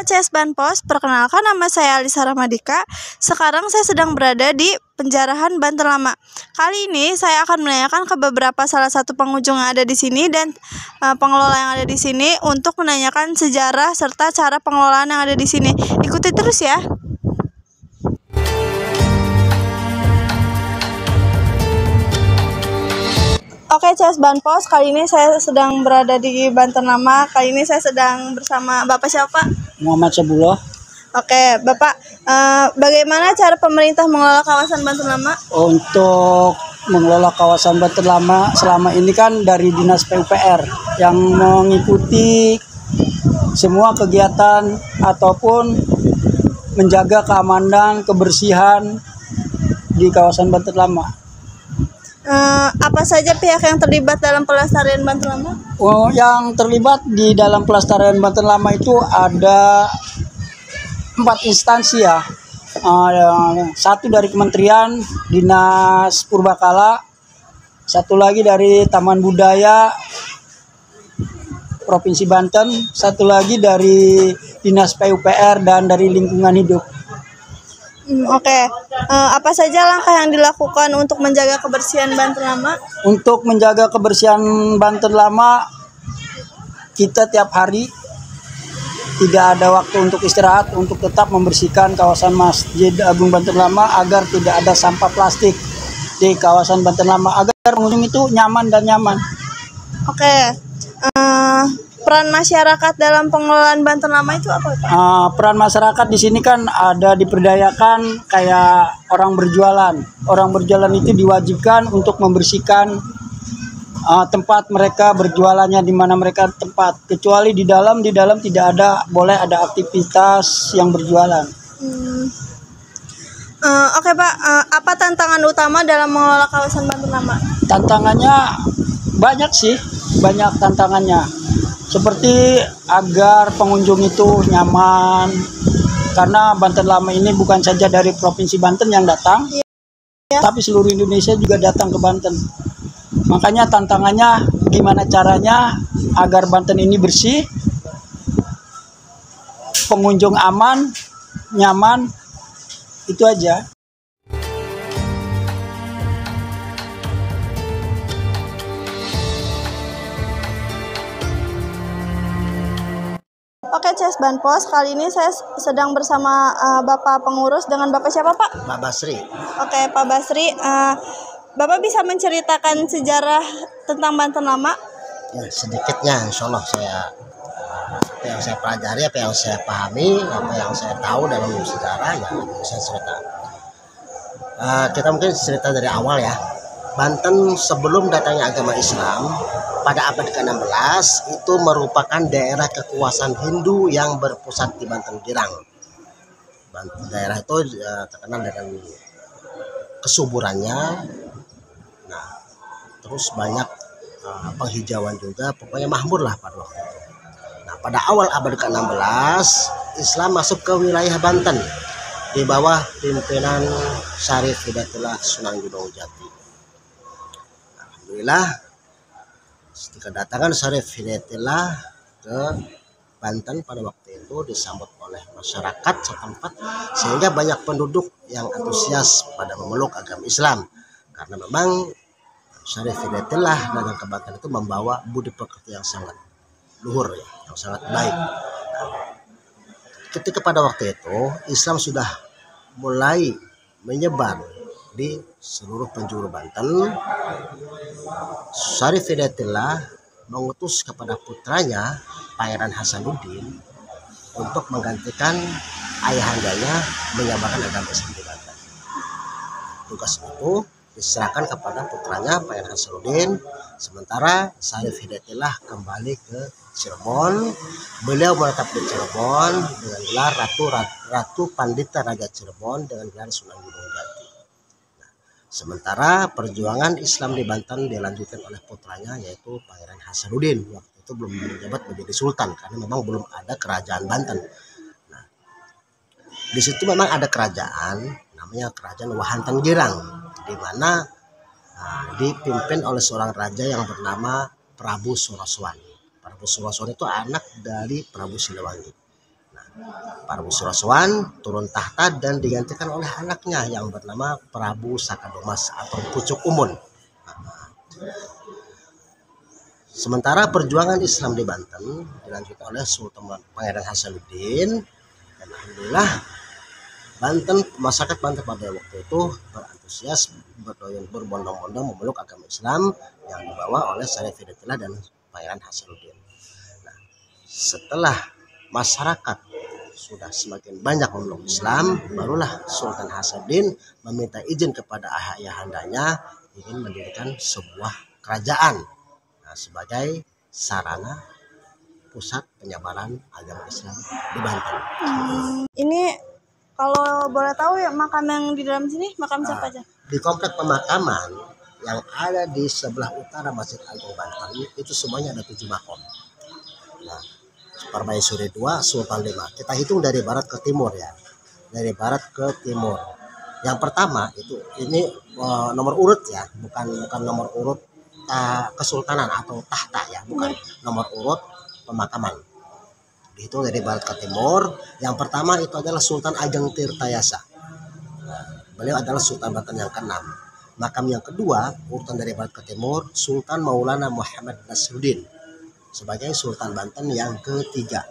Pendengar CS Banpos, perkenalkan nama saya Alisa Ramadika. Sekarang saya sedang berada di Penjarahan Banten Lama. Kali ini saya akan menanyakan ke beberapa salah satu pengunjung yang ada di sini dan pengelola yang ada di sini untuk menanyakan sejarah serta cara pengelolaan yang ada di sini. Ikuti terus ya. Oke, CS Banpos, kali ini saya sedang berada di Banten Lama. Kali ini saya sedang bersama Bapak siapa? Muhammad Sabullah. Oke, Bapak, bagaimana cara pemerintah mengelola kawasan Banten Lama? Untuk mengelola kawasan Banten Lama selama ini kan dari Dinas PUPR yang mengikuti semua kegiatan ataupun menjaga keamanan, kebersihan di kawasan Banten Lama. Apa saja pihak yang terlibat dalam pelestarian Banten Lama? Yang terlibat di dalam pelestarian Banten Lama itu ada 4 instansi ya. Satu dari Kementerian Dinas Purbakala, satu lagi dari Taman Budaya Provinsi Banten, satu lagi dari Dinas PUPR dan dari Lingkungan Hidup. Oke. Apa saja langkah yang dilakukan untuk menjaga kebersihan Banten Lama? Untuk menjaga kebersihan Banten Lama, kita tiap hari tidak ada waktu untuk istirahat untuk tetap membersihkan kawasan Masjid Agung Banten Lama agar tidak ada sampah plastik di kawasan Banten Lama, agar pengunjung itu nyaman dan nyaman. Oke. Peran masyarakat dalam pengelolaan Banten Lama itu apa, Pak? Peran masyarakat di sini kan ada diperdayakan kayak orang berjualan. Orang berjualan itu diwajibkan untuk membersihkan tempat mereka berjualannya, di mana mereka tempat. Kecuali di dalam tidak boleh ada aktivitas yang berjualan. Oke, Pak. Apa tantangan utama dalam mengelola kawasan Banten Lama? Tantangannya banyak sih, banyak tantangannya. Seperti agar pengunjung itu nyaman, karena Banten Lama ini bukan saja dari Provinsi Banten yang datang, tapi seluruh Indonesia juga datang ke Banten. Makanya tantangannya gimana caranya agar Banten ini bersih, pengunjung aman, nyaman, itu aja. Oke, CS Banpos, kali ini saya sedang bersama Bapak pengurus. Dengan Bapak siapa, Pak? Pak Basri. Oke, Pak Basri, Bapak bisa menceritakan sejarah tentang Banten Lama? Ya, sedikitnya, insya Allah apa yang saya pelajari, apa yang saya pahami, apa yang saya tahu dalam sejarah, ya saya cerita. Kita mungkin cerita dari awal ya. Banten sebelum datangnya agama Islam pada abad ke-16 itu merupakan daerah kekuasaan Hindu yang berpusat di Banten Girang. Daerah itu terkenal dengan kesuburannya, nah terus banyak penghijauan juga, pokoknya makmur lah pada waktu itu. Nah, pada awal abad ke-16 Islam masuk ke wilayah Banten di bawah pimpinan Syarif Hidayatullah Sunan Gunung Jati. Alhamdulillah, kedatangan Syarif Hidayatullah ke Banten pada waktu itu disambut oleh masyarakat setempat, sehingga banyak penduduk yang antusias pada memeluk agama Islam, karena memang Syarif Hidayatullah datang ke Banten itu membawa budi pekerti yang sangat luhur ya, yang sangat baik. Ketika pada waktu itu Islam sudah mulai menyebar di seluruh penjuru Banten, Syarif Hidayatullah mengutus kepada putranya Pangeran Hasanuddin untuk menggantikan ayahandanya menyebarkan agama Islam di Banten. Tugas itu diserahkan kepada putranya Pangeran Hasanuddin, sementara Syarif Hidayatullah kembali ke Cirebon. Beliau menetap di Cirebon dengan gelar Ratu Pandita Raja Cirebon dengan gelar Sunan Gunung Jati. Sementara perjuangan Islam di Banten dilanjutkan oleh putranya yaitu Pangeran Hasanuddin. Waktu itu belum menjabat menjadi sultan karena memang belum ada kerajaan Banten. Nah, di situ memang ada kerajaan namanya Kerajaan Wahantang Girang, di mana dipimpin oleh seorang raja yang bernama Prabu Suraswani. Prabu Suraswani itu anak dari Prabu Siliwangi. Nah, Prabu Suraswan turun tahta dan digantikan oleh anaknya yang bernama Prabu Sakadomas atau Pucuk Umun. Sementara perjuangan Islam di Banten dilanjutkan oleh Sultan Pangeran Hasanuddin, dan alhamdulillah masyarakat Banten pada waktu itu berantusias berbondong-bondong memeluk agama Islam yang dibawa oleh Syarif Hidayatullah dan Pangeran Hasanuddin. Nah, setelah masyarakat sudah semakin banyak memeluk Islam, barulah Sultan Hasanuddin meminta izin kepada ayahandanya ingin mendirikan sebuah kerajaan sebagai sarana pusat penyebaran agama Islam di Banten. Ini kalau boleh tahu ya makam yang di dalam sini makam siapa aja? Di komplek pemakaman yang ada di sebelah utara Masjid Agung Banten itu semuanya ada 7 makam. Nah, Permaisuri 2, Sultan 5. Kita hitung dari barat ke timur ya. Dari barat ke timur. Yang pertama itu ini nomor urut ya, bukan nomor urut kesultanan atau tahta ya, bukan nomor urut pemakaman. Dihitung dari barat ke timur. Yang pertama itu adalah Sultan Ageng Tirtayasa. Beliau adalah Sultan Banten yang ke-6. Makam yang kedua urutan dari barat ke timur, Sultan Maulana Muhammad Nasruddin sebagai Sultan Banten yang ketiga.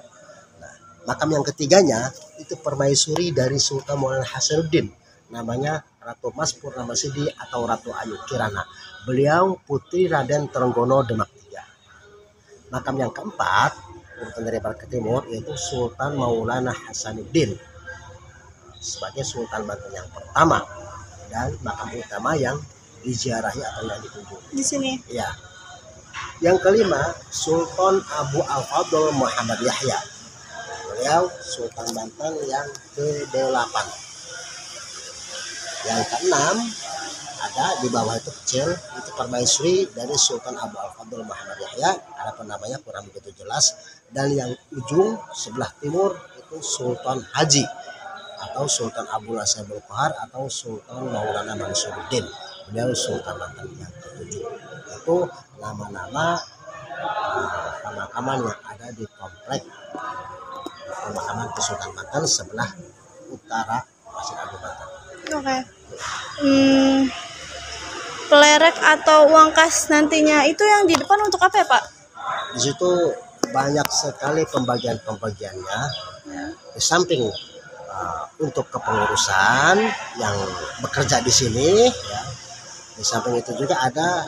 Nah, makam yang ketiganya itu permaisuri dari Sultan Maulana Hasanuddin, namanya Ratu Mas Purnamasidi atau Ratu Ayu Kirana. Beliau putri Raden Trenggono Demak III. Makam yang keempat urutan dari barat ke timur yaitu Sultan Maulana Hasanuddin sebagai Sultan Banten yang pertama, dan makam utama yang diziarahi atau yang dikunjungi Di sini. ya. Yang kelima Sultan Abu Al-Fadl Muhammad Yahya, beliau Sultan Banten yang ke-8. Yang ke-6 ada di bawah itu kecil, itu permaisuri dari Sultan Abu Al-Fadl Muhammad Yahya, ada namanya kurang begitu jelas. Dan yang ujung sebelah timur itu Sultan Haji atau Sultan Abu Nasibul Kohar atau Sultan Maulana Mansuruddin, beliau Sultan Banten yang ke-7. Itu nama-nama pemakaman yang ada di komplek pemakaman Sultan Banten sebelah utara Masjid Agung Banten. Oke. Pelerek atau uang kas nantinya itu yang di depan untuk apa ya Pak? Di situ banyak sekali pembagiannya. Di samping untuk kepengurusan yang bekerja di sini, ya. Di samping itu juga ada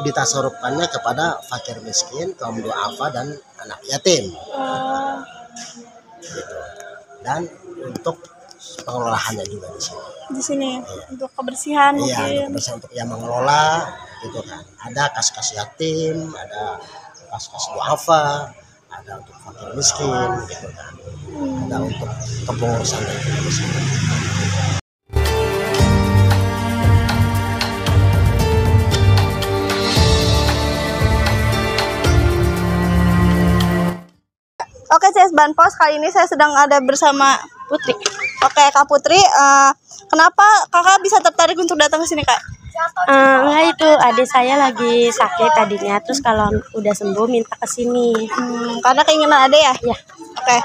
ditasarufkannya kepada fakir miskin, kaum duafa dan anak yatim. Gitu. Dan untuk pengelolaannya juga di sini. Di sini untuk kebersihan Iya, mungkin. untuk kebersihan, untuk yang mengelola gitu kan. Ada kas-kas yatim, ada kas-kas duafa, ada untuk fakir miskin gitu kan. Ada untuk kepengurusan dan kebersihan. Oke, CS Banpos, kali ini saya sedang ada bersama Putri. Oke, Kak Putri, kenapa Kakak bisa tertarik untuk datang ke sini, Kak? Enggak, itu adik saya lagi sakit tadinya, terus kalau udah sembuh minta ke sini. Karena keinginan ada ya? Ya. Oke.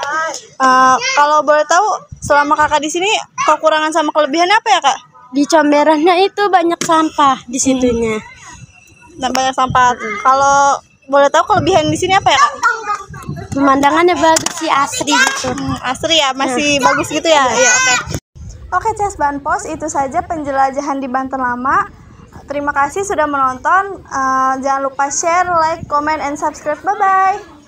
Kalau boleh tahu, selama Kakak di sini kekurangan sama kelebihannya apa ya, Kak? Di comberannya itu banyak sampah di situnya. Dan banyak sampah. Kalau boleh tahu kelebihan di sini apa ya, Kak? Pemandangannya bagus sih, asri gitu. Asri ya, masih bagus gitu ya. Iya, oke. Oke, CS Banpos, itu saja penjelajahan di Banten Lama. Terima kasih sudah menonton. Jangan lupa share, like, comment, and subscribe. Bye-bye.